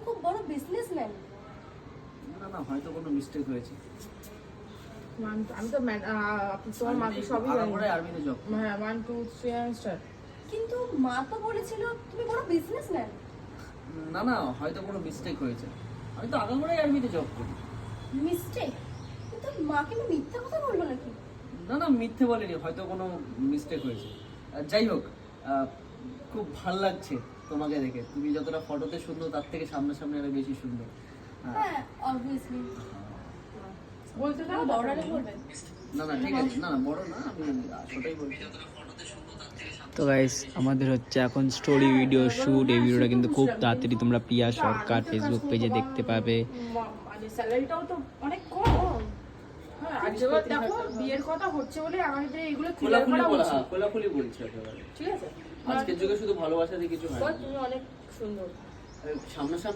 খুব বড় বিজনেসম্যান। না না, হয়তো কোনো মিস্টেক হয়েছে। আমি তো তোমার মাকে সবই জানি। আমরা আর্মিতে জব। হ্যাঁ 1 2 3 স্টার। কিন্তু মা তো বলেছিল তুমি বড় বিজনেসম্যান। না না, হয়তো কোনো মিস্টেক হয়েছে। আমি তো আগামোড়াই আর্মিতে জব করি। মিস্টেক? কিন্তু মা কিন্তু মিথ্যা কথা বললো নাকি? না না, মিথ্যে বলেনি, হয়তো কোনো মিস্টেক হয়েছে। যাই হোক, খুব ভাল লাগছে তোমাকে দেখে। তুমি যতটা ফটোতে সুন্দর তার থেকে সামনাসামনি আরো বেশি সুন্দর। হ্যাঁ অবভিয়াসলি। বলতে দাও বড়রাই বলবেন। না না ঠিক আছে, না না বড় না, আমি ছোটই বলছি। তো গাইস, আমাদের হচ্ছে এখন স্টোরি ভিডিও শুট। এই ভিডিওটা কিন্তু খুব তাড়াতাড়ি তোমরা প্রিয়া সরকার ফেসবুক পেজে দেখতে পাবে। মানে স্যালারিটাও তো অনেক কম। হ্যাঁ আজকে দেখো বিয়ের কথা হচ্ছে বলে আমাদের এইগুলো ক্লিয়ার করা হচ্ছে। খোলাখুলি বলছি একেবারে, ঠিক আছে? আজকের যুগে শুধু ভালোবাসা দিয়ে কিছু হয় না। তুমি অনেক সুন্দর। সামনাসামনি